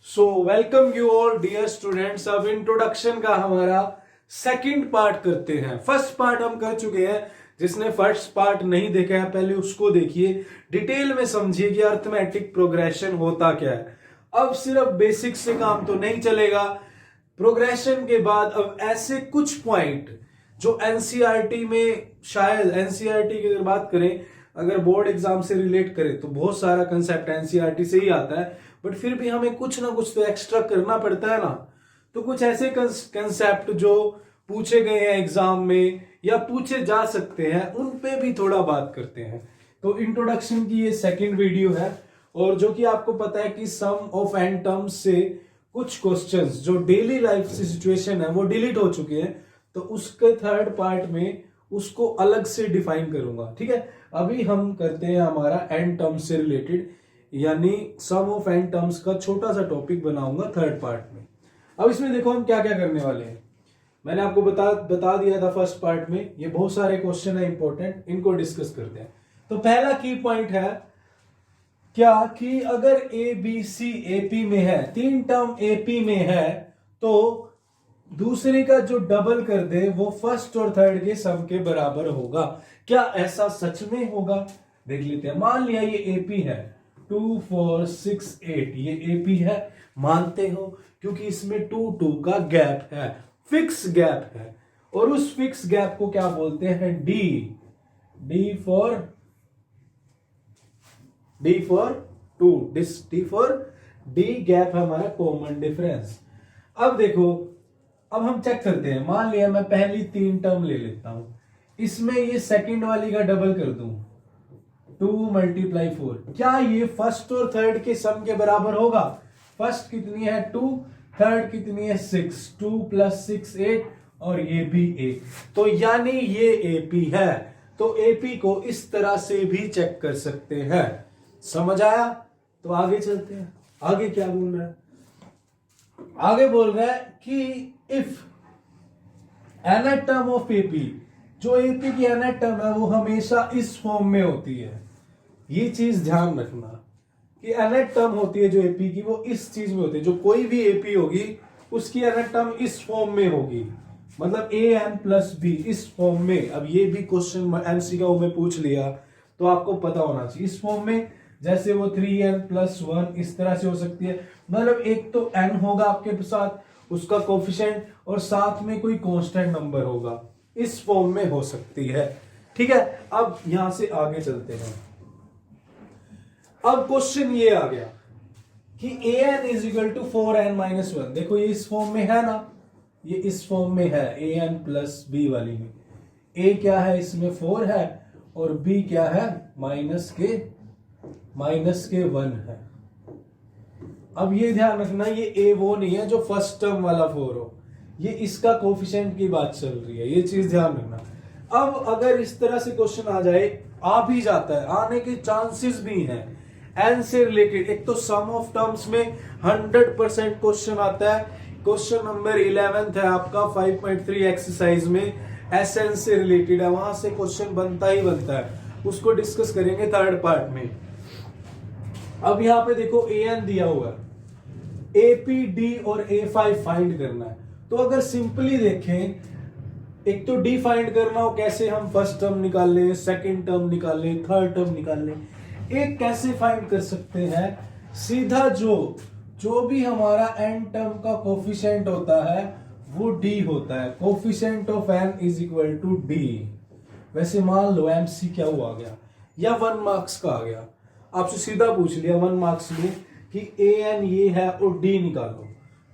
So welcome you all dear students. अब introduction का हमारा सेकंड पार्ट करते हैं। फर्स्ट पार्ट हम कर चुके हैं। जिसने फर्स्ट पार्ट नहीं देखा है पहले उसको देखिए, डिटेल में समझिए कि अर्थमेटिक प्रोग्रेशन होता क्या है। अब सिर्फ बेसिक से काम तो नहीं चलेगा। प्रोग्रेशन के बाद अब ऐसे कुछ पॉइंट जो एनसीईआरटी में, शायद एनसीईआरटी की अगर बात करें, अगर बोर्ड एग्जाम से रिलेट करें तो बहुत सारा कंसेप्ट एनसीईआरटी से ही आता है, बट फिर भी हमें कुछ ना कुछ तो एक्स्ट्रा करना पड़ता है ना। तो कुछ ऐसे कंसेप्ट जो पूछे गए हैं एग्जाम में या पूछे जा सकते हैं उन पे भी थोड़ा बात करते हैं। तो इंट्रोडक्शन की ये सेकंड वीडियो है, और जो कि आपको पता है कि सम ऑफ एन टर्म्स से कुछ क्वेश्चंस जो डेली लाइफ से सिचुएशन है वो डिलीट हो चुके हैं, तो उसके थर्ड पार्ट में उसको अलग से डिफाइन करूंगा। ठीक है, अभी हम करते हैं हमारा एन टर्म्स से रिलेटेड, यानी सम ऑफ एन टर्म्स का छोटा सा टॉपिक बनाऊंगा थर्ड पार्ट में। अब इसमें देखो हम क्या क्या करने वाले हैं। मैंने आपको बता दिया था फर्स्ट पार्ट में, ये बहुत सारे क्वेश्चन है इंपॉर्टेंट, इनको डिस्कस करते हैं। तो पहला की पॉइंट है क्या कि अगर ए बी सी एपी में है, तीन टर्म एपी में है, तो दूसरे का जो डबल कर दे वो फर्स्ट और थर्ड के सम के बराबर होगा। क्या ऐसा सच में होगा? देख लेते हैं। मान लिया ये एपी है 2 4 6 8, ये एपी है, मानते हो, क्योंकि इसमें 2 2 का गैप है, फिक्स गैप है, और उस फिक्स गैप को क्या बोलते हैं? D. D for two, D for D gap है हमारा कॉमन डिफरेंस। अब देखो, अब हम चेक करते हैं। मान लिया मैं पहली तीन टर्म ले लेता हूं, इसमें ये सेकंड वाली का डबल कर दूं, 2 × 4, क्या ये फर्स्ट और थर्ड के सम के बराबर होगा? फर्स्ट कितनी है 2, थर्ड कितनी है 6, 2 + 6 8, और ये भी 8। तो यानी ये एपी है। तो एपी को इस तरह से भी चेक कर सकते हैं। समझ आया? तो आगे चलते हैं। आगे क्या बोल रहा है? आगे बोल रहा है कि इफ एनाटर्म ऑफ एपी, जो एपी की एनाटर्म है वो हमेशा इस फॉर्म में होती है। ये चीज ध्यान रखना कि एनाटर्म होती है जो एपी की, वो इस चीज में होती है। जो कोई भी एपी होगी उसकी एनाटर्म इस फॉर्म में होगी, मतलब an + b इस फॉर्म में। अब ये भी क्वेश्चन एमसीक्यू में पूछ लिया तो आपको पता होना चाहिए। इस फॉर्म में जैसे वो 3n + 1 इस तरह से हो सकती है, मतलब एक तो n होगा आपके साथ, उसका कोफिशिएंट, और साथ में कोई कांस्टेंट नंबर होगा, इस फॉर्म में हो सकती है। ठीक है, अब यहां से आगे चलते हैं। अब क्वेश्चन ये आ गया कि an = 4n - 1। देखो ये इस फॉर्म में है ना, ये इस फॉर्म में है an + b वाली में। a क्या है इसमें 4 है, और b क्या है -1 है। अब ये ध्यान रखना, ये a वो नहीं है जो फर्स्ट टर्म वाला 4 हो, ये इसका कोफिशिएंट की बात चल रही है, ये चीज ध्यान रखना। अब अगर इस तरह से क्वेश्चन आ जाए, आ भी जाता है, आने के चांसेस भी हैं एन से रिलेटेड। एक तो सम ऑफ टर्म्स में 100% क्वेश्चन आता है। क्वेश्चन नंबर 11 है आपका 5.3 एक्सरसाइज में, एसएन से रिलेटेड है, वहां से क्वेश्चन बनता ही बनता है, उसको डिस्कस करेंगे थर्ड पार्ट में। अब यहां पे देखो एन दिया हुआ है, एपी डी और A5 फाइंड करना है। तो अगर सिंपली देखें, एक तो डी फाइंड करना हो, कैसे हम फर्स्ट टर्म निकाल लें, सेकंड टर्म निकाल लें, थर्ड टर्म निकाल लें। एक कैसे फाइंड कर सकते हैं, सीधा जो भी हमारा एन टर्म का कोफिशिएंट होता है वो डी होता है। Coefficient of n = D. वैसे मान लो एमसीक्यू आ गया या 1 मार्क्स का आ गया, आपसे सीधा पूछ लिया 1 मार्क्स में कि an ये है और d निकालो,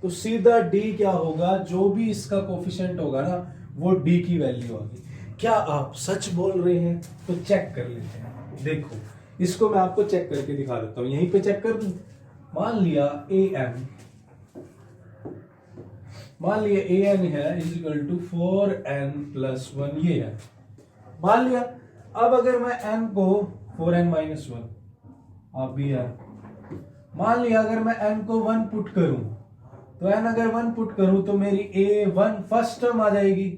तो सीधा d क्या होगा, जो भी इसका कोफिशिएंट होगा ना वो d की वैल्यू होगी। क्या आप सच बोल रहे हैं? तो चेक कर लेते हैं। देखो इसको मैं आपको चेक करके दिखा देता हूं, यहीं पे चेक कर दूं। मान लिया an है = 4n + 1, ये है मान लिया। अब अगर मैं n को 4n - 1 आप भी है, मान लिया अगर मैं n को 1 पुट करूं, तो n अगर 1 पुट करूं तो मेरी a1 फर्स्ट टर्म आ जाएगी,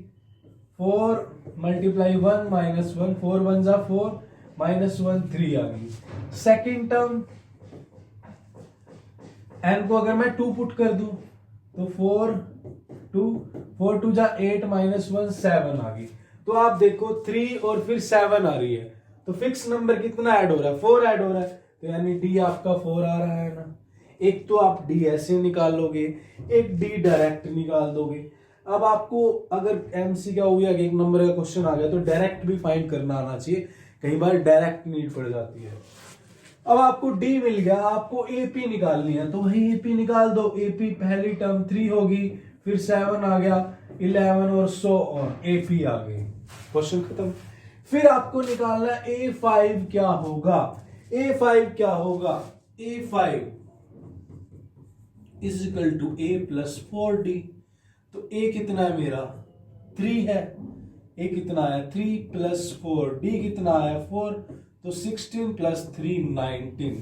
4 × 1 - 1, 4 × 1 = 4 - 1 3 आ गई। सेकंड टर्म n को अगर मैं 2 पुट कर दूं तो 4 2 जा 8 माइनस 1 7 आ गई। तो आप देखो 3 और फिर 7 आ रही है, तो फिक्स नंबर कितना ऐड हो रहा है? 4 ऐड हो रहा है, तो यानी डी आपका 4 आ रहा है ना। एक तो आप डी ऐसे निकाल लोगे, एक डी डायरेक्ट निकाल दोगे। अब आपको अगर एमसी क्या हो गया, एक नंबर का क्वेश्चन आ गया, तो डायरेक्ट भी फाइंड करना आना चाहिए, कई बार डायरेक्ट नीड पड़ जाती है। अब आपको डी मिल गया, आपको एपी निकालनी है, तो वही एपी निकाल दो। एपी पहली टर्म 3 होगी, फिर 7 आ गया, 11 और 100 और एपी आ गई, क्वेश्चन खत्म। फिर आपको निकालना A5 क्या होगा। A5 क्या होगा? A5 is equal to A plus 4D। तो A कितना है मेरा? 3 है। A कितना है? 3 प्लस 4। D कितना है? 4। तो 16 प्लस 3 19।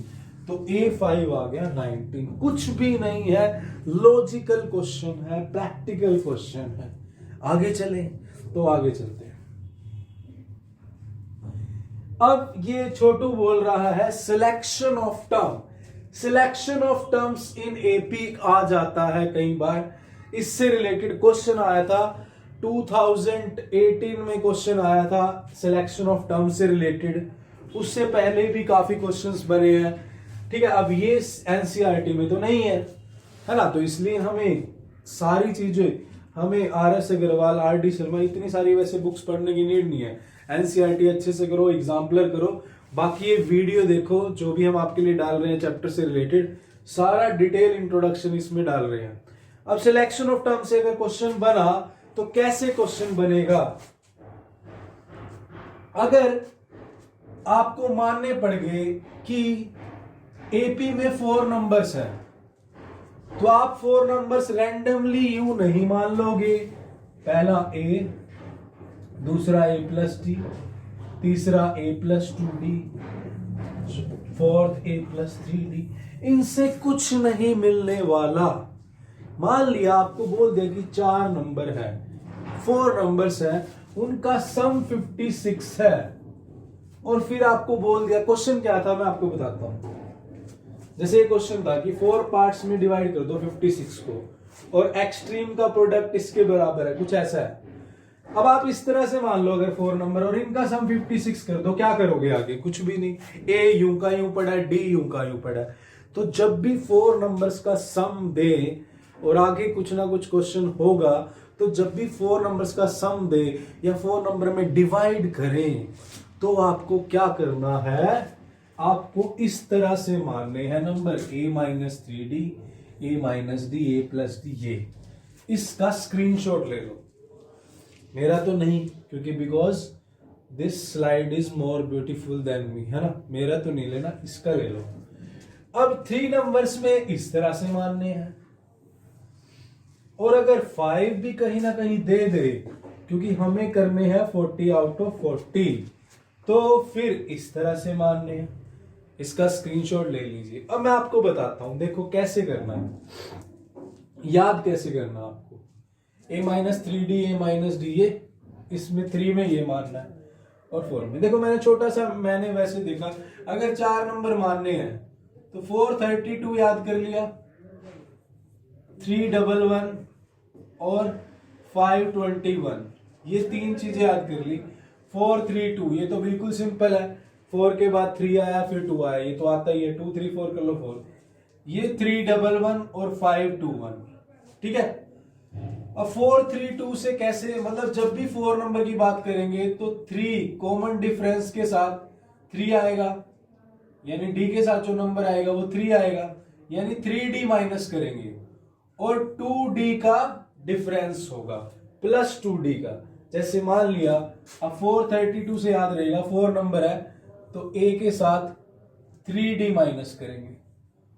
तो A5 आ गया 19। कुछ भी नहीं है, लॉजिकल क्वेश्चन है, प्रैक्टिकल क्वेश्चन है। आगे चले तो आगे चलते हैं। अब ये छोटू बोल रहा है selection of term. Selection of terms in AP आ जाता है कई बार, इससे रिलेटेड क्वेश्चन आया था 2018 में, क्वेश्चन आया था सिलेक्शन ऑफ टर्म से रिलेटेड। उससे पहले भी काफी क्वेश्चंस बने हैं, ठीक है। अब ये एनसीईआरटी में तो नहीं है ना, तो इसलिए हमें सारी चीजें, हमें आर.एस. अग्रवाल, आर.डी. शर्मा, इतनी सारी वैसे बुक्स पढ़ने की नीड नहीं है। एनसीईआरटी अच्छे से करो, एग्जाम्पलर करो, बाकी ये वीडियो देखो जो भी हम आपके लिए डाल रहे हैं चैप्टर से रिलेटेड, सारा डिटेल इंट्रोडक्शन इसमें डाल रहे हैं। अब सिलेक्शन ऑफ टर्म से अगर क्वेश्चन बना तो कैसे क्वेश्चन बनेगा? अगर आपको मानने पड़ गए कि एपी में 4 नंबर्स हैं, तो आप 4 नंबर्स रैंडमली यूं नहीं मान लोगे। पहला ए, दूसरा ए प्लस डी, तीसरा ए प्लस 2D, फोर्थ ए प्लस 3D, इनसे कुछ नहीं मिलने वाला। मान लिया आपको बोल दिया कि 4 नंबर है, 4 नंबर्स है, उनका सम 56 है, और फिर आपको बोल दिया, क्वेश्चन क्या था मैं आपको बताता हूं। जैसे क्वेश्चन था कि 4 पार्ट्स में डिवाइड कर दो 56 को, और एक्सट्रीम का प्रोडक्ट इसके बराबर है, कुछ ऐसा है। अब आप इस तरह से मान लो अगर 4 नंबर और इनका सम 56 कर दो, क्या करोगे आगे? कुछ भी नहीं। ए यूं का यूं पड़ा है, डी यूं का यूं पड़ा है। तो जब भी 4 नंबर्स का सम दे और आगे कुछ ना कुछ क्वेश्चन होगा, तो जब भी 4 नंबर्स का सम दे या 4 नंबर में डिवाइड करें, तो आपको क्या करना है? आपको इस तरह से मानने हैं number a minus 3D, a minus D, a plus D. ये इसका स्क्रीनशॉट ले लो, मेरा तो नहीं, क्योंकि because this slide is more beautiful than me, है ना। मेरा तो नहीं लेना, इसका ले लो। अब 3 नंबर्स में इस तरह से मानने हैं, और अगर 5 भी कहीं ना कहीं दे दे, क्योंकि हमें करने हैं 40 आउट ऑफ 40, तो फिर इस तरह से मानने हैं। इसका स्क्रीनशॉट ले लीजिए। अब मैं आपको बताता हूं, देखो कैसे करना है, याद कैसे करना है आपको। a minus 3D, a minus D, ये इसमें 3 में ये मानना है, और 4 में। देखो मैंने छोटा सा, मैंने वैसे देखा, अगर 4 नंबर मानने हैं तो 432 याद कर लिया, 311 और 521, ये 3 चीजें याद कर ली। 432 ये तो बिल्कुल सिंपल है, 4 के बाद 3 आया, फिर 2 आया, ये तो आता ही है, 2 3 4 कर लो 4। ये 311 और 521, ठीक है। अब 432 से कैसे, मतलब जब भी 4 नंबर की बात करेंगे तो 3 कॉमन डिफरेंस के साथ 3 आएगा, यानी डी के साथ जो नंबर आएगा वो 3 आएगा, यानी 3D माइनस करेंगे, और 2D का डिफरेंस होगा प्लस 2D का। जैसे मान लिया, अब 432 से याद रहेगा 4 नंबर है, तो A के साथ 3D माइनस करेंगे,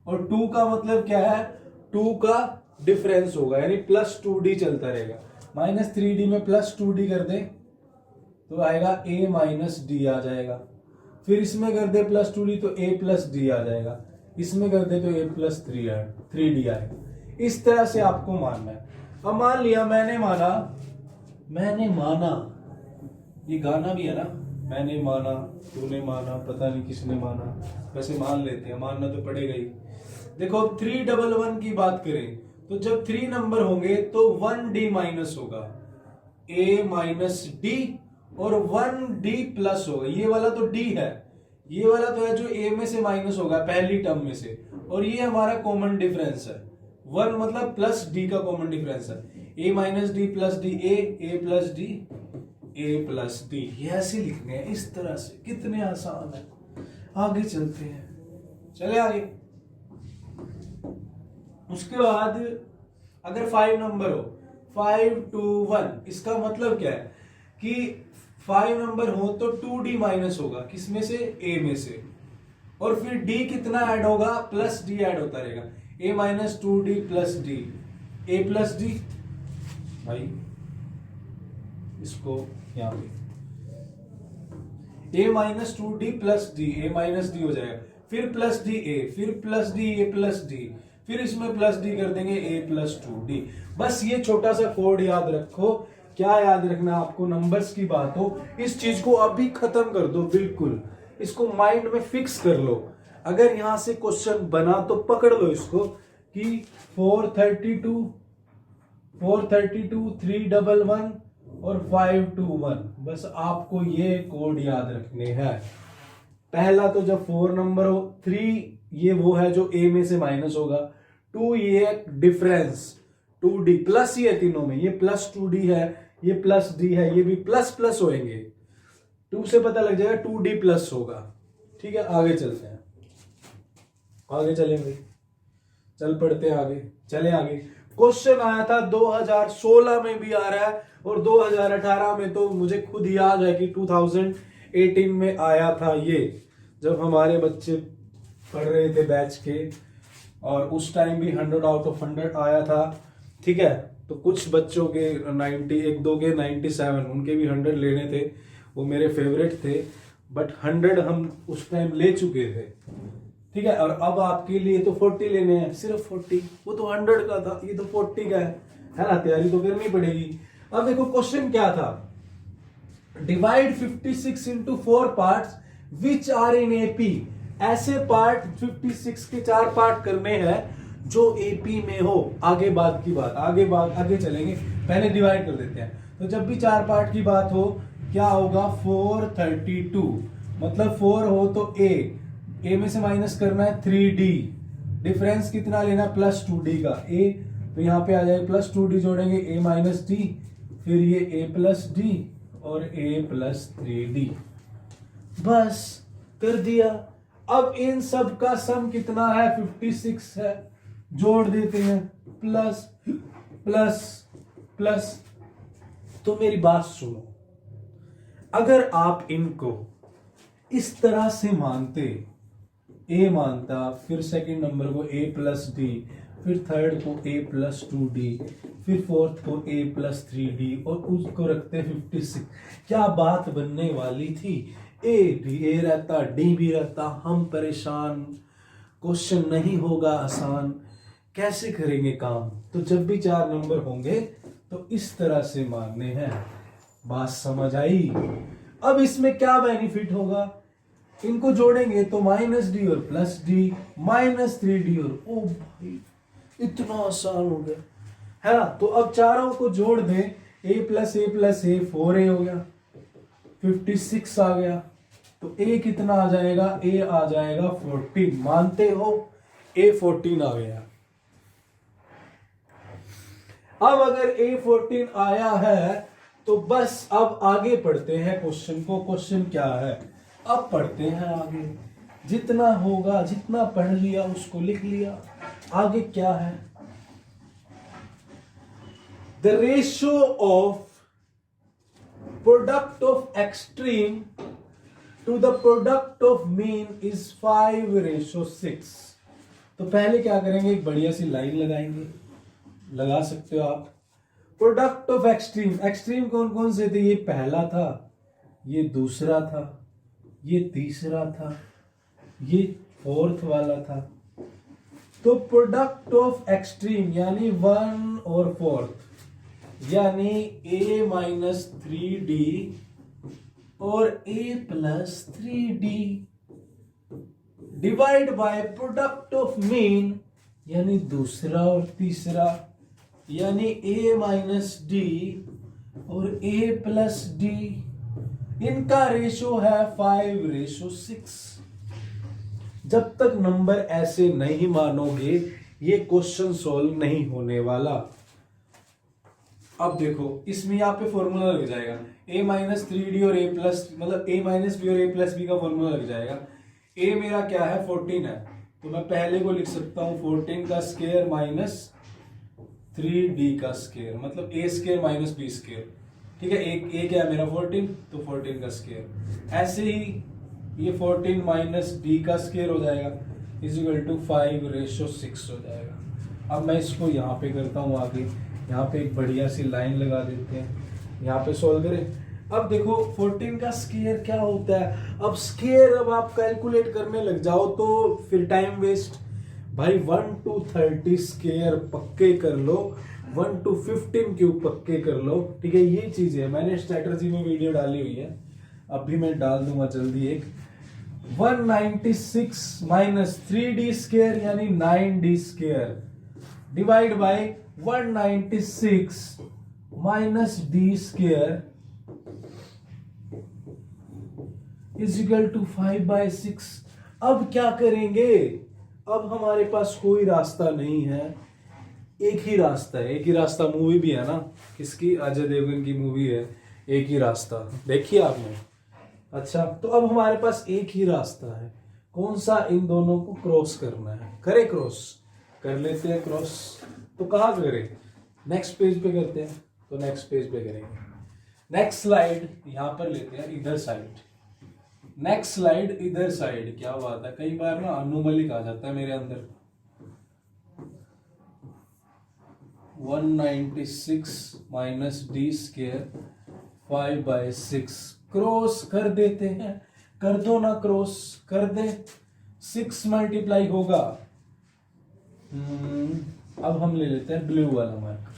और 2 का मतलब क्या है? 2 का डिफरेंस होगा, यानी प्लस 2D चलता रहेगा। माइनस 3D में प्लस 2D कर दे तो आएगा A माइनस डी आ जाएगा, फिर इसमें कर दे प्लस 2D तो A प्लस डी आ जाएगा, इसमें कर दे तो A प्लस 3D आएगा। इस तरह से आपको मानना है। अब मान लिया मैंने माना, ये गाना भी है ना, मैंने माना, तूने माना, पता नहीं किसने माना, वैसे मान लेते हैं, मानना तो पड़ेगा ही। देखो 311 की बात करें तो जब 3 नंबर होंगे तो 1d माइनस होगा, a माइनस डी और 1d प्लस होगा। ये वाला तो d है, ये वाला तो है जो a में से माइनस होगा पहली टर्म में से, और ये हमारा कॉमन डिफरेंस है। 1 मतलब प्लस d का कॉमन डिफरेंस है, a minus D plus D, a plus D, a plus D. ये ऐसे लिखने हैं इस तरह से, कितने आसान है। आगे चलते हैं, चले आगे। उसके बाद अगर 5 नंबर हो, 5 2 1, इसका मतलब क्या है कि 5 नंबर हो तो 2d माइनस होगा, किसमें से, a में से, और फिर d कितना ऐड होगा, प्लस d ऐड होता रहेगा, a minus 2d plus d, a plus d। भाई इसको यहां पे a minus 2d plus d, a minus d हो जाएगा, फिर प्लस डी ए, फिर plus D A plus D, फिर इसमें प्लस डी कर देंगे a प्लस 2d। बस ये छोटा सा कोड याद रखो। क्या याद रखना आपको, नंबर्स की बात हो, इस चीज को अभी खत्म कर दो, बिल्कुल इसको माइंड में फिक्स कर लो। अगर यहां से क्वेश्चन बना तो पकड़ लो इसको कि 432 311 और 521, बस आपको ये कोड याद रखने हैं। पहला तो जब 4 नंबर हो, 3 ये वो है जो a में से माइनस होगा, 2 ये डिफरेंस 2d प्लस ही है तीनों में, ये प्लस 2d है, ये प्लस d है, ये भी प्लस प्लस होएंगे, 2 से पता लग जाएगा 2d प्लस होगा। ठीक है, आगे चलते हैं, आगे चलेंगे, चल पड़ते हैं आगे, चले आगे। क्वेश्चन आया था 2016 में भी आ रहा है और 2018 में तो मुझे खुद याद है कि 2018 में आया था ये, जब हमारे बच्चे पढ़ रहे थे बैच के, और उस टाइम भी 100 आउट ऑफ 100 आया था। ठीक है, तो कुछ बच्चों के 90, एक दो के 97, उनके भी 100 लेने थे, वो मेरे फेवरेट थे, बट 100 हम उस टाइम ले चुके थे। ठीक है, और अब आपके लिए तो 40 लेने हैं, सिर्फ 40, वो तो 100 का था, ये तो 40 का है ना, तैयारी तो करनी पड़ेगी। अब देखो क्वेश्चन क्या था, divide 56 into 4 parts which are in AP. ऐसे पार्ट 56 के 4 पार्ट करने हैं जो एपी में हो। आगे बात की बात, आगे चलेंगे, पहले डिवाइड कर देते हैं। तो जब भी 4 पार्ट की बात हो, क्या होगा, 432, मतलब 4 हो तो a में से माइनस करना है 3d, डिफरेंस कितना लेना, प्लस 2d का, a तो यहां पे आ जाएगा प्लस 2d, जोड़ेंगे a माइनस d, फिर ये a प्लस d और a प्लस 3d, बस कर दिया। अब इन सब का सम कितना है, 56 है, जोड़ देते हैं, प्लस प्लस प्लस। तो मेरी बात सुनो, अगर आप इनको इस तरह से मानते, a मानता, फिर सेकंड नंबर को a प्लस डी, फिर थर्ड को a प्लस 2d, फिर फोर्थ को a प्लस 3d, और उसको रखते 56, क्या बात बनने वाली थी। a रहता, d भी रहता, हम परेशान, क्वेश्चन नहीं होगा आसान, कैसे करेंगे काम। तो जब भी 4 नंबर होंगे तो इस तरह से मानने हैं, बात समझ आई। अब इसमें क्या बेनिफिट होगा, इनको जोड़ेंगे तो माइनस डी और प्लस डी, माइनस 3d और, ओ भाई इतना आसान हो गया है ना। तो अब चारों को जोड़ दें, a प्लस a 4a हो गया, 56 आ गया, तो a कितना आ जाएगा, a आ जाएगा 14, मानते हो, a 14 आ गया। अब अगर a 14 आया है तो बस अब आगे पढ़ते हैं क्वेश्चन को। क्वेश्चन क्या है, अब पढ़ते हैं आगे, जितना होगा, जितना पढ़ लिया उसको लिख लिया। आगे क्या है, the ratio of product of extreme to the product of mean is 5:6। तो पहले क्या करेंगे, एक बढ़िया सी लाइन लगाएंगे, लगा सकते हो आप। प्रोडक्ट ऑफ एक्सट्रीम, एक्सट्रीम कौन कौन से थे, ये पहला था, ये दूसरा था, ये तीसरा था, ये फोर्थ वाला था। तो प्रोडक्ट ऑफ एक्सट्रीम यानी 1 और 4, यानी a माइनस 3d और a plus 3d divide by product of mean यानी दूसरा और तीसरा, यानी a माइनस डी और a प्लस डी, इनका रेशो है 5:6। जब तक नंबर ऐसे नहीं मानोगे ये क्वेश्चन सॉल्व नहीं होने वाला। अब देखो इसमें यहाँ पे फॉर्मूला लग जाएगा a माइनस 3d और a प्लस, मतलब a माइनस बी और a प्लस बी का फॉर्मूला लग जाएगा। a मेरा क्या है 14 है, तो मैं पहले को लिख सकता हूं 14 का स्क्वायर माइनस 3d का स्क्वायर, मतलब a square minus b square. ठीक है, एक a क्या है मेरा 14, तो 14 का स्क्वायर। ऐसे ही ये 14 माइनस d का स्क्वायर हो जाएगा इज इक्वल टू 5:6 हो जाएगा। अब मैं इसको यहाँ पे करता हूँ आगे, यहाँ पे एक बढ़िया सी लाइन लगा देते हैं, यहाँ पे सोल्व करें। अब देखो 14 का स्क्वायर क्या होता है, अब स्क्वायर अब आप कैलकुलेट करने लग जाओ तो फिर टाइम वेस्ट। भाई 1 to 30 स्क्वायर पक्के कर लो, 1 to 15 क्यूब पक्के कर लो। ठीक है, ये चीज है, मैंने स्ट्रेटजी में वीडियो डाली हुई है, अभी मैं डाल दूंगा जल्दी एक। 196 माइनस 3d स्क्वायर यानी 9d square divide by 196 minus d square is equal to 5/6। अब क्या करेंगे, अब हमारे पास कोई रास्ता नहीं है, एक ही रास्ता है। एक ही रास्ता मूवी भी है ना, किसकी, अजय देवगन की मूवी है एक ही रास्ता, देखिए आपने। अच्छा, तो अब हमारे पास एक ही रास्ता है, कौन सा, इन दोनों को क्रॉस करना है। करे क्रॉस, कर लेते हैं क्रॉस। तो कहाँ करें, नेक्स्ट पेज पे करते हैं, तो नेक्स्ट पेज पे करेंगे। नेक्स्ट स्लाइड यहां पर लेते हैं, इधर साइड, नेक्स्ट स्लाइड इधर साइड। क्या बात है, कई बार ना अनुमलिक आ जाता है मेरे अंदर। 196 माइनस डी स्क्वायर 5/6 क्रॉस कर देते हैं, कर दो ना क्रॉस, कर दे, 6 मल्टीप्लाई होगा। अब हम ले लेते हैं ब्लू वाला मार्कर।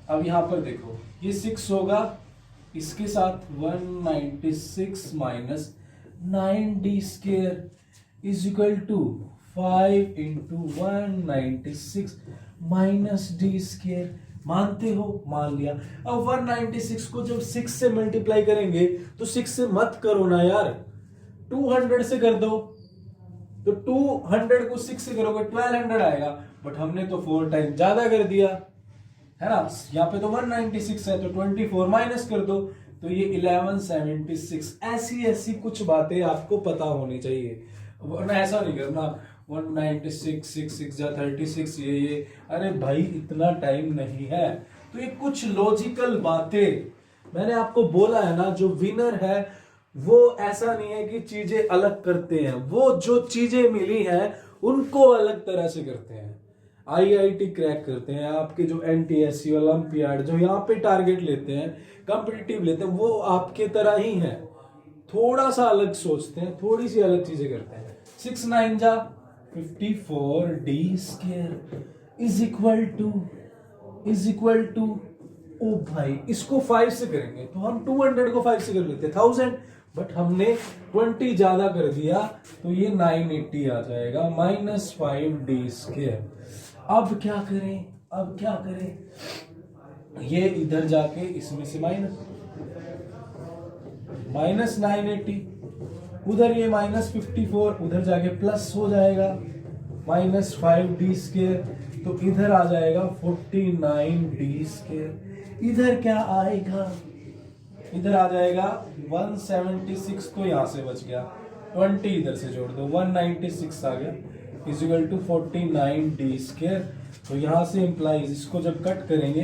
अब यहां पर देखो ये 6 होगा, इसके साथ 196 minus 9d square is equal to 5 into 196 minus D square. मानते हो, मान लिया। अब 196 को जब 6 से मल्टीप्लाई करेंगे तो 6 से मत करो ना यार, 200 से कर दो। तो 200 को 6 से करोगे 1200 आएगा, बट हमने तो 4 टाइम ज्यादा कर दिया है ना। यहाँ पे तो 196 है, तो 24 माइनस कर दो, तो ये 1176। ऐसी ऐसी कुछ बातें आपको पता होनी चाहिए, वरना ऐसा नहीं करना 196 6 6 जा 36 ये। अरे भाई इतना टाइम नहीं है। तो ये कुछ लॉजिकल बातें मैंने आपको बोला है ना, जो विनर है वो ऐसा नहीं है कि चीजें अलग करते हैं, वो जो चीजें मिली हैं उनको अलग तरह से करते हैं। आईआईटी क्रैक करते हैं, आपके जो एनटीएससी ओलंपियाड जो यहाँ पे टारगेट लेते हैं, कॉम्पिटिटिव लेते हैं, वो आपके तरह ही है, थोड़ा सा अलग सोचते हैं, थोड़ी सी अलग चीजें करते हैं। 6 9 जा 54 D square is equal to ओ भाई इसको 5 से करेंगे तो हम 200 को 5 से कर लेते 1000, बट हमने 20 ज्यादा कर दिया तो ये 980 आ जाएगा माइनस 5d स्क्वायर। अब क्या करें, अब क्या करें, ये इधर जाके इसमें से माइनस 980, उधर ये माइनस 54, उधर जाके प्लस हो जाएगा माइनस 5d स्क्वायर, तो इधर आ जाएगा 49d स्क्वायर। इधर क्या आएगा, इधर आ जाएगा 176, तो यहां से बच गया, 20 इधर से जोड़ दो 196 आ गया इजिकल टू 49d स्क्वायर। तो यहां से इंप्लाइज इसको जब कट करेंगे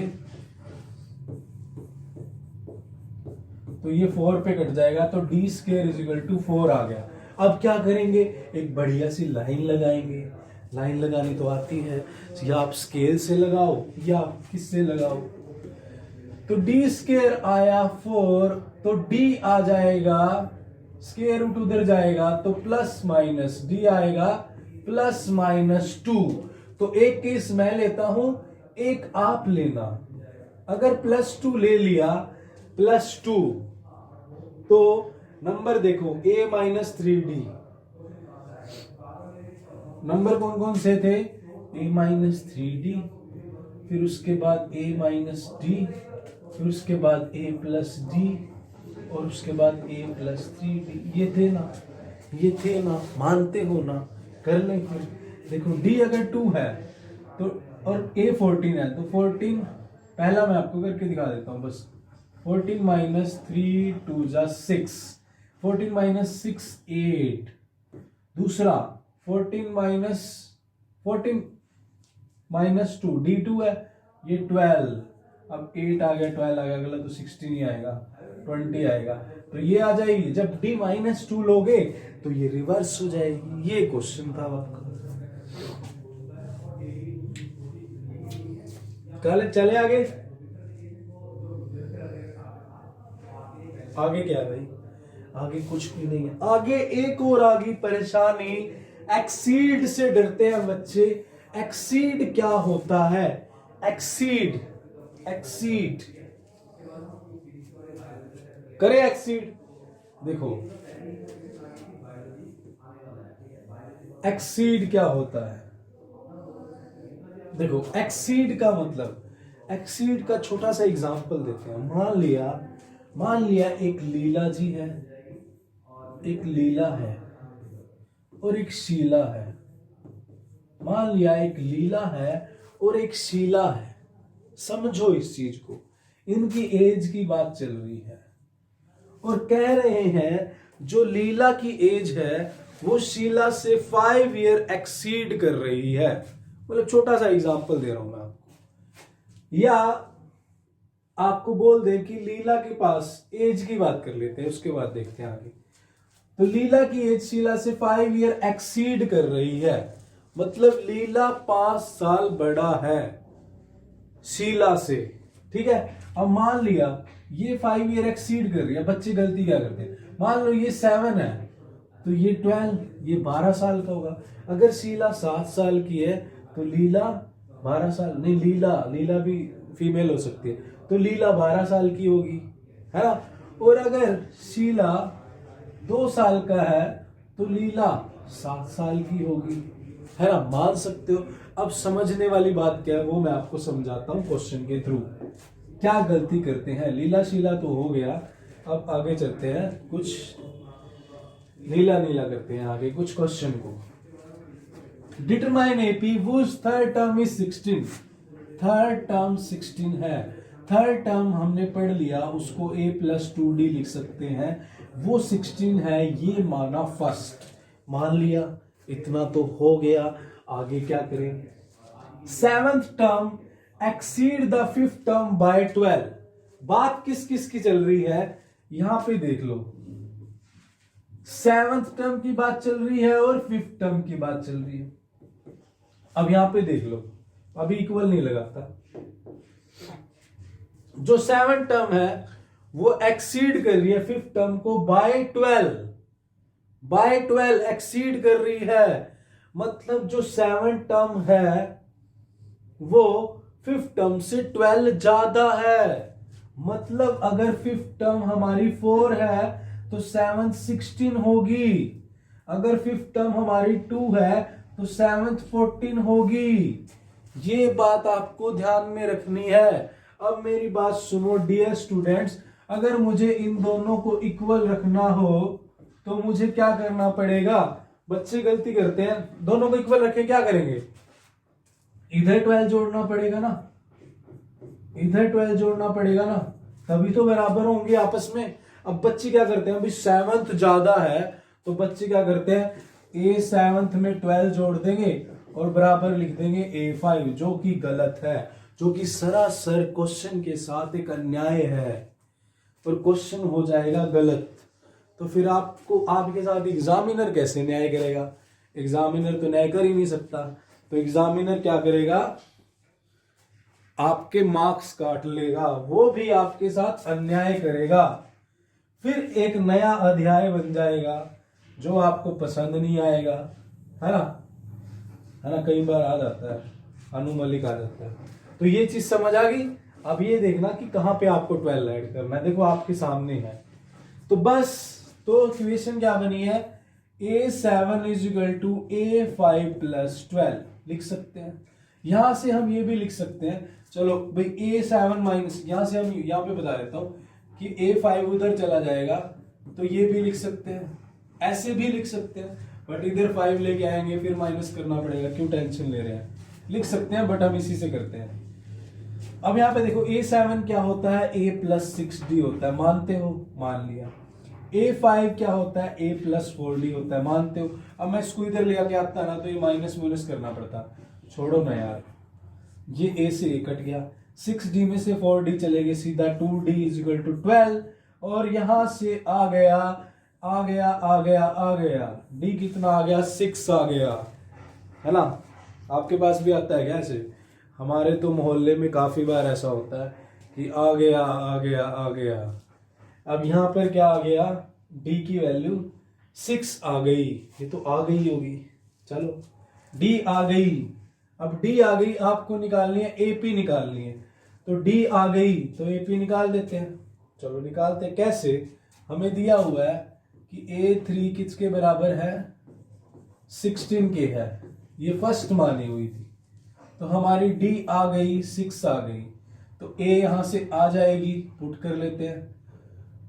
तो ये 4 पे कट जाएगा, तो d स्क्वायर इजिकल टू 4 आ गया। अब क्या करेंगे, एक बढ़िया सी लाइन लगाएंगे। लाइन लगानी तो आती है, या आप स्केल से लगाओ या किससे लगाओ। तो d स्क्वायर आया 4, तो d आ जाएगा, स्क्वायर रूट उधर जाएगा तो प्लस माइनस d आएगा प्लस माइनस 2। तो एक केस मैं लेता हूं, एक आप लेना। अगर प्लस 2 ले लिया, प्लस 2, तो नंबर देखो a माइनस 3d, नंबर कौन कौन से थे, a माइनस 3d, फिर उसके बाद a माइनस d, फिर उसके बाद a प्लस d, और उसके बाद a प्लस 3d। ये थे ना, मानते हो ना, कर लें फिर। देखो d अगर 2 है तो और a 14 है, तो 14 पहला मैं आपको करके दिखा देता हूं बस। 14 माइनस 3 2 जा 6, 14 माइनस 6 8। दूसरा 14 माइनस 2 d2 है, ये 12। अब 8 आ गया, 12 आ गया, अगला तो 16 ही आएगा, 20 आएगा, तो ये आ जाएगी। जब d माइनस 2 लोगे तो ये रिवर्स हो जाएगी। ये क्वेश्चन था आपका। चले आगे। आगे क्या है भाई? आगे कुछ भी नहीं है। आगे एक और आगे परेशानी, एक्सीड से डरते हैं बच्चे। एक्सीड क्या होता है? एक्सीड करे एक्सीड। देखो एक्सीड क्या होता है? देखो एक्सीड का मतलब, एक्सीड का छोटा सा एग्जांपल देते हैं। मान लिया एक लीला जी है, एक लीला है और एक शीला है। मान लिया एक लीला है और एक शीला है। समझो इस चीज को, इनकी एज की बात चल रही है और कह रहे हैं जो लीला की एज है वो शीला से 5 ईयर एक्सीड कर रही है। मतलब छोटा सा एग्जांपल दे रहा हूं मैं आपको। या आपको बोल दें कि लीला के पास, एज की बात कर लेते हैं, उसके बाद देखते हैं आगे। तो लीला की एज शीला से 5 ईयर एक्सीड कर रही है, मतलब लीला 5 साल बड़ा है शीला से। ठीक है, अब मान लिया ये 5 ईयर एक्सीड कर रही है। बच्चे गलती क्या करते हैं? मान लो ये 7 है तो ये 12, ये 12 साल का होगा। अगर शीला 7 साल की है तो लीला 12 साल नहीं, लीला भी फीमेल हो सकती है, तो लीला 12 साल की होगी, है ना। और अगर शीला 2 साल का है तो लीला 7 साल की होगी, है ना। मान सकते हो। अब समझने वाली बात क्या है वो मैं आपको समझाता हूं क्वेश्चन के थ्रू। क्या गलती करते हैं? लीला शीला तो हो गया, अब आगे चलते हैं, कुछ नीला करते हैं आगे कुछ क्वेश्चन को। Determine AP was third term is 16। Third term 16 है। थर्ड टर्म हमने पढ़ लिया, उसको a प्लस 2d लिख सकते हैं। वो 16 है, ये माना फर्स्ट। मान लिया, इतना तो हो गया। आगे क्या करें? 7th term exceed the 5th term by 12। बात किस किस की चल रही है यहां पे देख लो। 7th टर्म की बात चल रही है और 5th टर्म की बात चल रही है। अब यहां पे देख लो, अभी इक्वल नहीं लगाता। जो 7th टर्म है वो एक्सीड कर रही है 5th टर्म को बाय 12 एक्सीड कर रही है। मतलब जो 7th टर्म है वो 5th टर्म से 12 ज्यादा है। मतलब अगर 5th टर्म हमारी 4 है तो 7th 16 होगी। अगर 5th टर्म हमारी 2 है तो 7th 14 होगी। ये बात आपको ध्यान में रखनी है। अब मेरी बात सुनो डियर स्टूडेंट्स, अगर मुझे इन दोनों को इक्वल रखना हो तो मुझे क्या करना पड़ेगा? बच्चे गलती करते हैं, दोनों को इक्वल रखे क्या करेंगे? इधर 12 जोड़ना पड़ेगा ना, इधर 12 जोड़ना पड़ेगा ना, तभी तो बराबर होंगे आपस में। अब बच्चे क्या करते हैं, अभी 7th ज्यादा है तो बच्चे क्या करते हैं, a 7th में 12 जोड़ देंगे और बराबर लिख देंगे a5, जो कि गलत है, जो कि सरासर क्वेश्चन के साथ एक अन्याय है और क्वेश्चन हो जाएगा गलत। तो फिर आपको आपके साथ एग्जामिनर कैसे न्याय करेगा? एग्जामिनर तो न्याय कर ही नहीं सकता। तो एग्जामिनर क्या करेगा? आपके मार्क्स काट लेगा, वो भी आपके साथ अन्याय करेगा। फिर एक नया अध्याय बन जाएगा जो आपको पसंद नहीं आएगा, है ना। कई बार आ जाता है, अनुमलिक आ जाता है। तो ये चीज समझ आ गई। अब ये देखना कि कहां पे आपको 12 ऐड करना है। देखो आपके सामने है, तो बस तो इक्वेशन क्या बनी है? a7 is equal to a5 plus 12। लिख सकते हैं। यहां से हम ये भी लिख सकते हैं, चलो भाई A7 माइनस, यहां से हम यहाँ पे बता देता हूं कि A5 उधर चला जाएगा, तो ये भी लिख सकते हैं, ऐसे भी लिख सकते हैं, बट इधर 5 लेके आएंगे फिर माइनस करना पड़ेगा, क्यों टेंशन ले रहे हैं, लिख सकते हैं, बट हम इसी से करते हैं। अब यहाँ पे देखो A7 क्या होता है, A+6D होता है, मानते हो, मान लिया। A5 क्या होता है, A+4D होता है, मानते हो। अब मैं इसको इधर ले आके आता ना तो ये माइनस माइनस करना पड़ता, छोड़ो ना यार, ये A से A कट गया, 6D में से 4D चलेगी सीधा, 2D = 12, और यहां से आ गया आ गया आ गया आ गया, D कितना आ गया, 6 आ गया, है ना। आपके पास भी आता है क्या ऐसे? हमारे तो मोहल्ले में काफी बार ऐसा होता है कि आ गया आ गया आ गया। अब यहाँ पर क्या आ गया, D की वैल्यू 6 आ गई, ये तो आ गई होगी, चलो D आ गई। अब D आ गई, आपको निकालनी है AP निकालनी है, तो D आ गई तो AP निकाल देते हैं। चलो निकालते हैं, कैसे, हमें दिया हुआ है कि A3 किसके बराबर है, 16 के है, ये फर्स्ट मानी हुई थी, तो हमारी D आ गई, 6 आ गई, तो A यहां से आ जाएगी, पुट कर लेते हैं,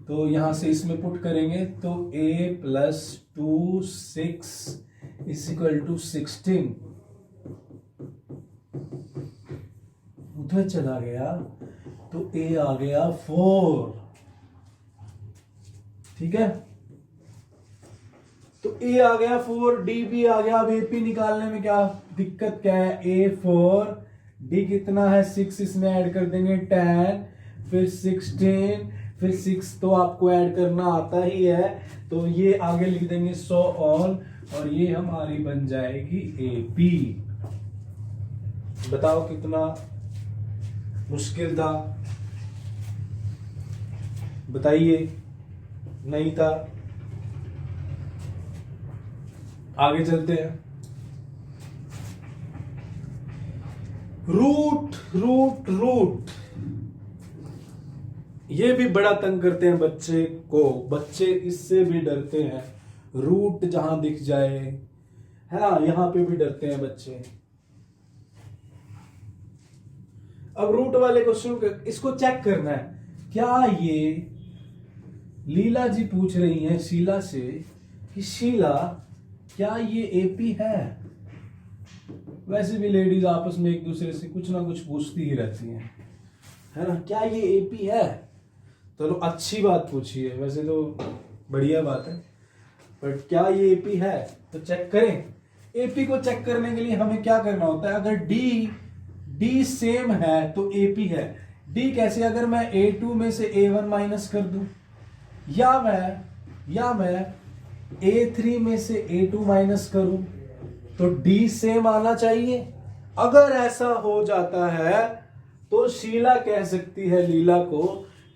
तो यहां से इसमें पुट करेंगे तो A+2 6 = 16, उधर चला गया तो A आ गया 4, ठीक है, तो A आ गया 4, D भी आ गया। अब AP निकालने में क्या दिक्कत क्या है, A4, D कितना है 6, इसमें ऐड कर देंगे 10, फिर 16, फिर 6 तो आपको ऐड करना आता ही है, तो ये आगे लिख देंगे 100 और ये हमारी बन जाएगी AP। बताओ कितना मुश्किल था, बताइए, नहीं था। आगे चलते हैं, रूट रूट रूट, ये भी बड़ा तंग करते हैं बच्चे को, बच्चे इससे भी डरते हैं, रूट जहां दिख जाए, है ना, यहां पे भी डरते हैं बच्चे। अब रूट वाले क्वेश्चन इसको चेक करना है, क्या ये लीला जी पूछ रही हैं शीला से कि शीला क्या ये एपी है। वैसे भी लेडीज आपस में एक दूसरे से कुछ ना कुछ पूछती ही रहती हैं, है ना, क्या ये एपी है। चलो अच्छी बात पूछी है, वैसे तो बढ़िया बात है, बट क्या ये एपी है तो चेक करें। एपी को चेक करने के लिए हमें क्या करना होता है, अगर डी सेम है तो एपी है। डी कैसे, अगर मैं A2 में से A1 माइनस कर दूं, या मैं A3 में से A2 माइनस करूं, तो D सेम आना चाहिए। अगर ऐसा हो जाता है तो शीला कह सकती है लीला को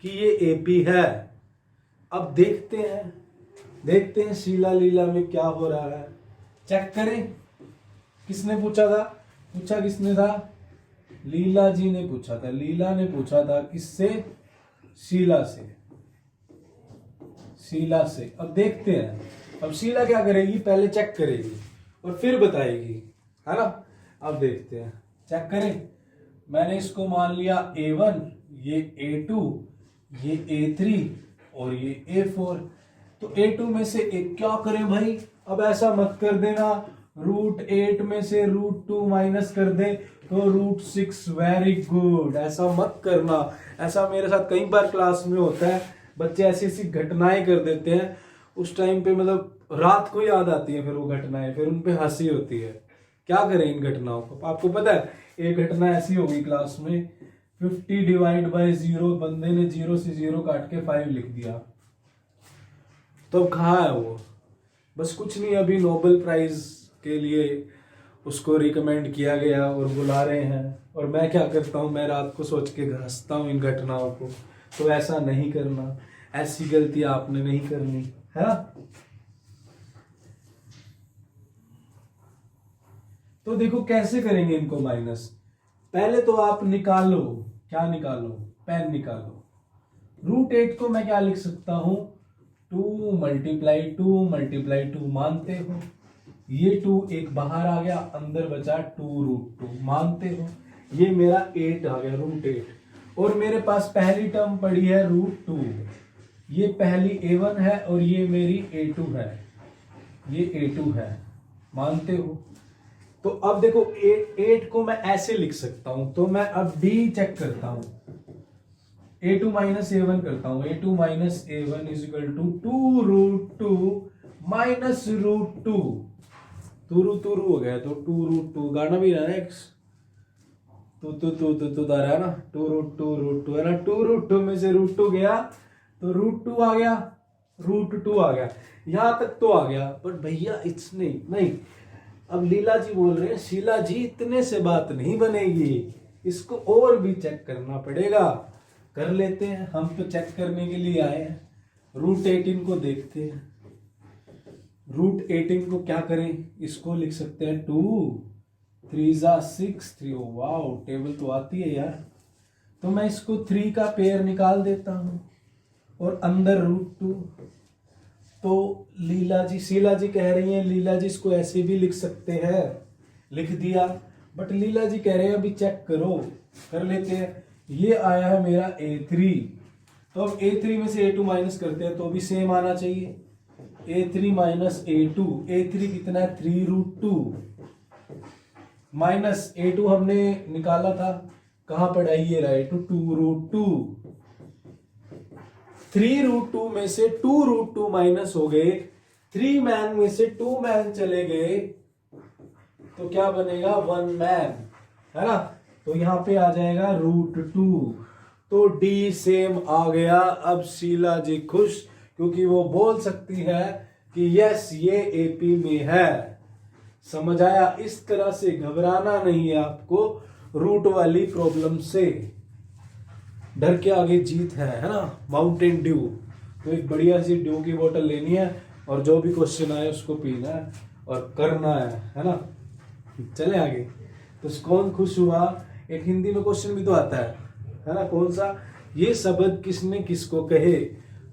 कि ये एपी है। अब देखते हैं शीला लीला में क्या हो रहा है, चेक करें। किसने पूछा था, पूछा किसने था, लीला जी ने पूछा था। लीला ने पूछा था किससे, शीला से। अब देखते हैं, अब शीला क्या करेगी, पहले चेक करेगी और फिर बताएगी, है ना। अब देखते हैं, चेक करें। मैंने इसको मान लिया A1, ये A2, ये A3 और ये A4। तो A2 में से एक क्या करें भाई, अब ऐसा मत कर देना √8 में से √2 माइनस कर दे तो √6। वेरी गुड, ऐसा मत करना। ऐसा मेरे साथ कई बार क्लास में होता है, बच्चे ऐसी ऐसी घटनाएं कर देते हैं, उस टाइम पे मतलब रात को याद आती है फिर वो घटनाएं, फिर उन पे हंसी होती है। क्या करें इन घटनाओं को। आपको पता है एक घटना ऐसी होगी क्लास में, 50/0, बंदे ने 0 से 0 काट के 5 लिख दिया। तो अब कहाँ है वो, बस कुछ नहीं, अभी नोबेल प्राइज के लिए उसको रिकमेंड किया गया और बुला रहे हैं। और मैं क्या करता हूँ, मैं रात को सोच के हंसता हूँ इन घटनाओं को। तो ऐसा नहीं करना, ऐसी गलती आपने नहीं करनी, है ना। तो देखो कैसे करेंगे इनको माइनस। पहले तो आप निकालो, क्या निकालो, पेन निकालो। √8 को मैं क्या लिख सकता हूं, 2 × 2 × 2 मानते हो, ये 2 एक बाहर आ गया, अंदर बचा 2√2, मानते हो? ये मेरा 8 आ गया, √8। और मेरे पास पहली टर्म पड़ी है √2, ये पहली a1 है और ये मेरी a2 है, ये a2 है, मानते हो? तो अब देखो 8 को मैं ऐसे लिख सकता हूं, तो मैं अब d चेक करता हूं, a2 माइनस a1 करता हूं, a2 minus a1 is equal to 2√2 minus √2, तुरु हो गया, तो 2√2 गाना भी रहा है, तो रहा है ना, 2√2 है ना, 2√2 में से √2 गया तो √2 आ गया, √2 आ गया, यहां तक तो आ गया। पर भैया इतने नहीं, अब लीला जी बोल रहे हैं शीला जी इतने से बात नहीं बनेगी, इसको और भी चेक करना पड़ेगा। कर लेते हैं, हम तो चेक करने के लिए आए हैं। √18 को देखते हैं, √18 को क्या करें, इसको लिख सकते हैं 2 3 6 3, वाओ टेबल तो आती है यार। तो मैं इसको 3 का पेयर निकाल देता हूं और अंदर √2। तो लीला जी, शीला जी कह रही हैं लीला जी इसको ऐसे भी लिख सकते हैं, लिख दिया। बट लीला जी कह रहे हैं अभी चेक करो, कर लेते हैं। ये आया है मेरा a3, तो अब a3 में से a2 माइनस करते हैं तो भी सेम आना चाहिए, a3 माइनस a2, a3 कितना है 3√2 माइनस a2 हमने निकाला था, कहां पड़ा ये रहा a2, 2√2, 3√2 में से 2√2 माइनस हो गए, 3 मैन में से 2 मैन चले गए, तो क्या बनेगा 1 मैन, है ना। तो यहां पे आ जाएगा √2, तो D सेम आ गया। अब शीला जी खुश, क्योंकि वो बोल सकती है कि यस ये AP में है। समझ आया? इस तरह से घबराना नहीं है आपको रूट वाली प्रॉब्लम से, डर के आगे जीत है ना। माउंटेन ड्यू, तो एक बढ़िया सी ड्यू की बोतल लेनी है और जो भी क्वेश्चन आए उसको पीना है और करना है ना। चले आगे। तो कौन खुश हुआ? एक हिंदी में क्वेश्चन भी तो आता है ना, कौन सा, ये शब्द किसने किसको कहे।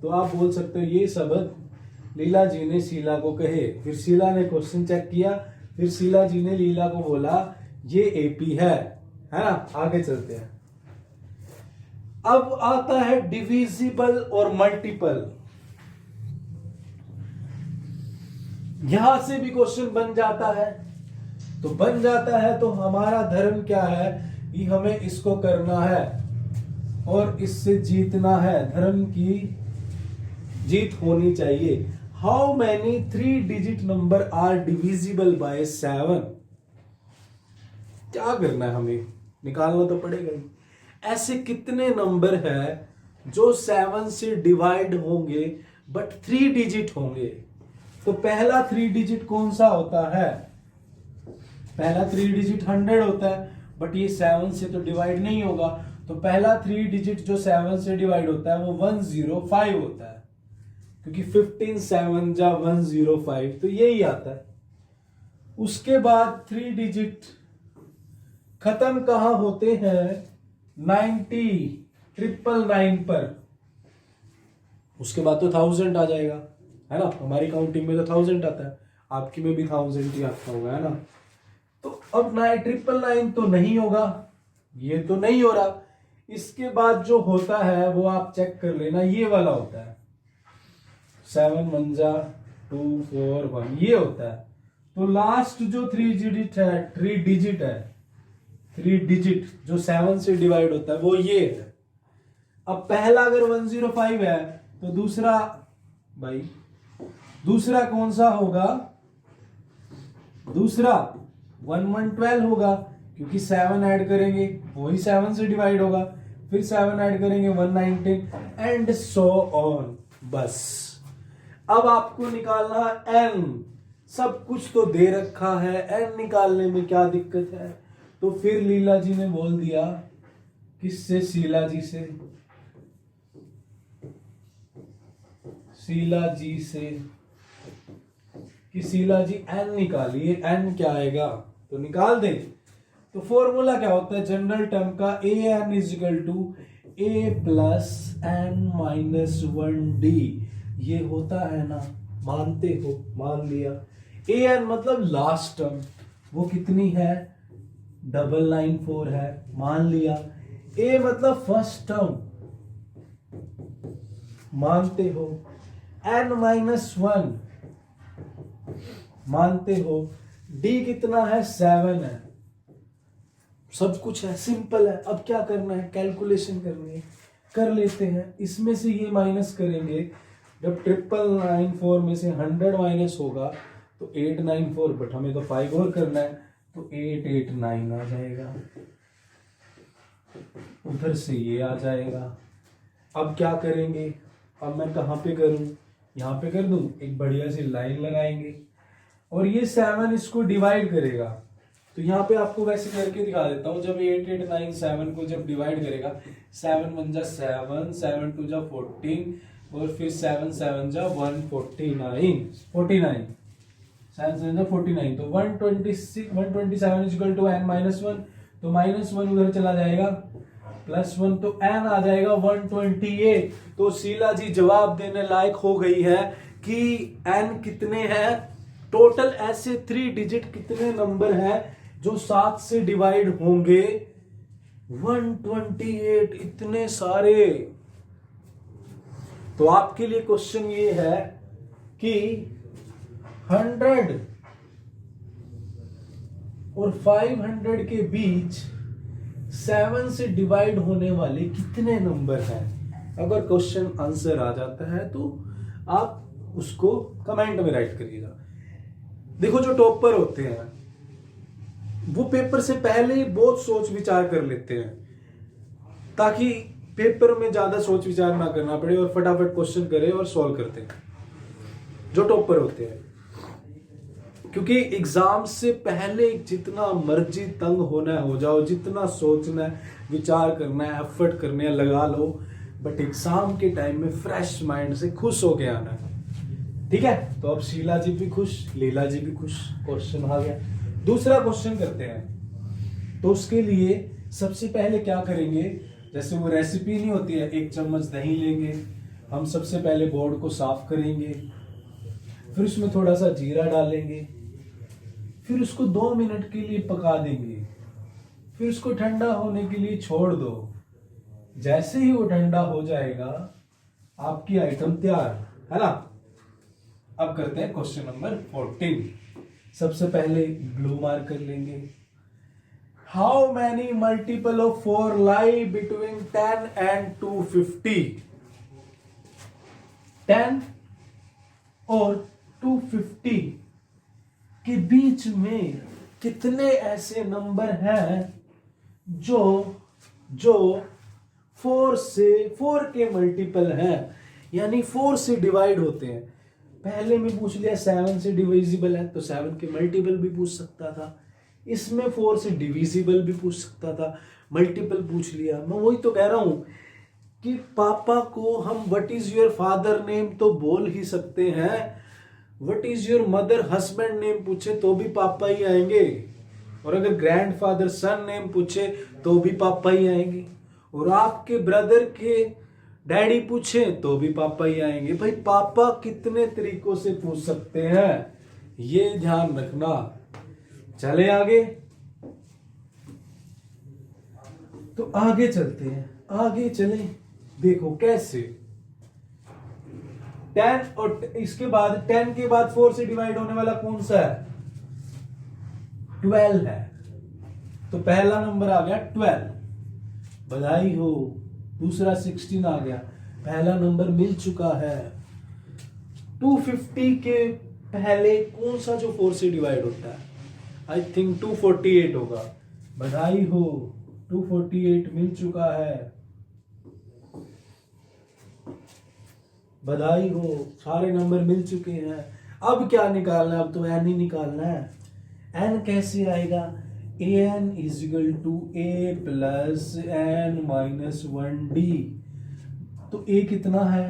तो आप बोल सकते हो ये शब्द लीला जी ने शीला को कहे। फिर शीला ने क्वेश्चन चेक किया, फिर शीला जी ने लीला को बोला ये AP है ना। आगे चलते हैं। अब आता है डिविजिबल और मल्टीपल। यहां से भी क्वेश्चन बन जाता है, तो बन जाता है तो हमारा धर्म क्या है कि हमें इसको करना है और इससे जीतना है, धर्म की जीत होनी चाहिए। How many 3 digit number are divisible by 7? क्या करना है, हमें निकालना तो पड़ेगा ही। ऐसे कितने नंबर है जो 7 से डिवाइड होंगे बट 3 डिजिट होंगे? तो पहला 3 डिजिट कौन सा होता है? पहला 3 डिजिट 100 होता है, बट ये 7 से तो डिवाइड नहीं होगा। तो पहला 3 डिजिट जो 7 से डिवाइड होता है वो 105 होता है, क्योंकि 15 7 जा 105, तो यही आता है। उसके बाद 3 डिजिट खत्म कहां होते हैं? 90 999 पर। उसके बाद तो 1000 आ जाएगा, है ना। हमारी काउंटिंग में तो 1000 आता है, आपकी में भी 1000 ही आता होगा, है ना। तो अब 999 तो नहीं होगा, ये तो नहीं हो रहा। इसके बाद जो होता है वो आप चेक कर लेना, ये वाला होता है 7 1 जा 2 4 1, ये होता है। तो लास्ट जो 3 डिजिट है, 3 डिजिट है, 3 डिजिट जो 7 से डिवाइड होता है वो ये है। अब पहला अगर 105 है तो दूसरा, भाई दूसरा कौन सा होगा? दूसरा 1112 होगा, क्योंकि 7 ऐड करेंगे वही 7 से डिवाइड होगा, फिर 7 ऐड करेंगे 119 एंड सो ऑन। बस अब आपको निकालना n, सब कुछ तो दे रखा है, n निकालने में क्या दिक्कत है? तो फिर लीला जी ने बोल दिया, किससे? शीला जी से, शीला जी से कि शीला जी n निकालिए, n क्या आएगा तो निकाल दें। तो फॉर्मूला क्या होता है जनरल टर्म का? an is equal to a plus n minus 1d, ये होता है ना, मानते हो? मान लिया। ए एन मतलब लास्ट टर्म, वो कितनी है 994 है, मान लिया। ए मतलब फर्स्ट टर्म, मानते हो। एन -1 मानते हो। डी कितना है 7 है, सब कुछ है, सिंपल है। अब क्या करना है, कैलकुलेशन करनी है, कर लेते हैं। इसमें से ये माइनस करेंगे, जब 994 में से 100 माइनस होगा तो 894, बट हमें तो 5 और करना है तो 889 आ जाएगा, उधर से ये आ जाएगा। अब क्या करेंगे, अब मैं कहाँ पे करूं, यहाँ पे कर दूं, एक बढ़िया सी लाइन लगाएंगे और ये 7 इसको डिवाइड करेगा। तो यहाँ पे आपको वैसे करके दिखा देता हूँ, जब 8897 को जब डिवाइड करेगा, 7 1 जा 7, 7 2 जा 14 और फिर 7 7 जा 149, 49, 7 7 जा 49, तो 127 इक्वल टू n -1, तो -1 उधर चला जाएगा, +1 तो n आ जाएगा 128। तो शीला जी जवाब देने लायक हो गई है कि n कितने हैं टोटल, ऐसे 3 डिजिट कितने नंबर हैं जो 7 से डिवाइड होंगे, 128, इतने सारे। तो आपके लिए क्वेश्चन ये है कि 100 और 500 के बीच 7 से डिवाइड होने वाले कितने नंबर हैं। अगर क्वेश्चन आंसर आ जाता है तो आप उसको कमेंट में राइट करिएगा। देखो जो टॉपर होते हैं वो पेपर से पहले ही बहुत सोच विचार कर लेते हैं, ताकि पेपर में ज्यादा सोच विचार ना करना पड़े और फटाफट क्वेश्चन करे और सॉल्व करते हैं जो टॉपर होते हैं। क्योंकि एग्जाम से पहले जितना मर्जी तंग होना है हो जाओ, जितना सोचना है, विचार करना है, एफर्ट करने है, लगा लो, बट एग्जाम के टाइम में फ्रेश माइंड से खुश होके आना है। ठीक है, तो अब शीला जी भी खुश, लीला जी भी खुश, क्वेश्चन आ गया। दूसरा क्वेश्चन करते हैं। तो उसके लिए सबसे पहले क्या करेंगे, जैसे वो रेसिपी नहीं होती है, 1 चम्मच दही लेंगे हम, सबसे पहले बोर्ड को साफ करेंगे, फिर उसमें थोड़ा सा जीरा डालेंगे, फिर उसको 2 मिनट के लिए पका देंगे, फिर उसको ठंडा होने के लिए छोड़ दो। जैसे ही वो ठंडा हो जाएगा आपकी आइटम तैयार है ना। अब करते हैं क्वेश्चन नंबर 14। सबसे पहले ब्लू मार्क कर लेंगे। How many multiple of 4 lie between 10 and 250। 10 और 250 के बीच में कितने ऐसे नंबर हैं जो 4 के मल्टीपल हैं, यानी 4 से डिवाइड होते हैं। पहले में पूछ लिया 7 से डिविजिबल है, तो 7 के मल्टीपल भी पूछ सकता था। इसमें 4 से डिविजिबल भी पूछ सकता था, मल्टीपल पूछ लिया। मैं वही तो कह रहा हूं कि पापा को हम what is your father name तो बोल ही सकते हैं, what is your mother husband name पूछे तो भी पापा ही आएंगे, और अगर ग्रैंडफादर सन नेम पूछे तो भी पापा ही आएंगे, और आपके ब्रदर के डैडी पूछे तो भी पापा ही आएंगे। भाई पापा कितने तरीकों से पूछ सकते हैं, ये ध्यान रखना। चले आगे, तो आगे चलते हैं, आगे चले। देखो कैसे 10 और इसके बाद 10 के बाद 4 से डिवाइड होने वाला कौन सा है, 12 है। तो पहला नंबर आ गया 12, बधाई हो। दूसरा 16 आ गया, पहला नंबर मिल चुका है। 250 के पहले कौन सा जो 4 से डिवाइड होता है, आई थिंक 248 होगा, बधाई हो, 248 मिल चुका है, बधाई हो, सारे नंबर मिल चुके हैं। अब क्या निकालना है, अब तो एन ही निकालना है। एन कैसे आएगा, an is equal to a plus n minus 1d। तो a कितना है,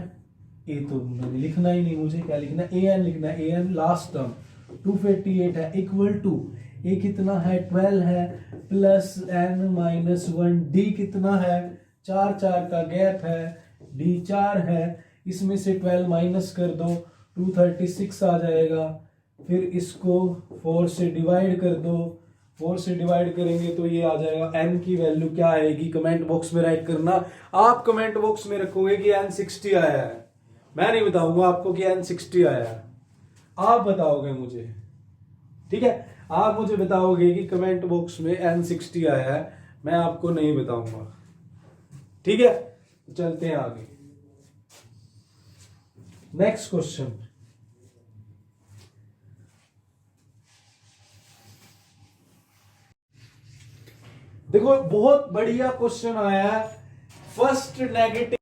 a तो मैंने लिखना ही नहीं, मुझे क्या लिखना है, an लिखना है, an लास्ट टर्म 258 है, इक्वल टू a कितना है 12 है, प्लस n माइनस 1d कितना है 4 का गैप है, d 4 है, इसमें से 12 माइनस कर दो 236 आ जाएगा, फिर इसको 4 से डिवाइड कर दो। 4 से डिवाइड करेंगे तो ये आ जाएगा, n की वैल्यू क्या आएगी कमेंट बॉक्स में राइट करना। आप कमेंट बॉक्स में रखोगे कि n 60 आया है, मैं नहीं बताऊंगा आपको कि n 60 आया है, आप बताओगे मुझे, ठीक है। आप मुझे बताओगे कि कमेंट बॉक्स में n 60 आया है, मैं आपको नहीं बताऊंगा, ठीक है। चलते हैं आगे, नेक्स्ट क्वेश्चन। देखो बहुत बढ़िया क्वेश्चन आया है। First negative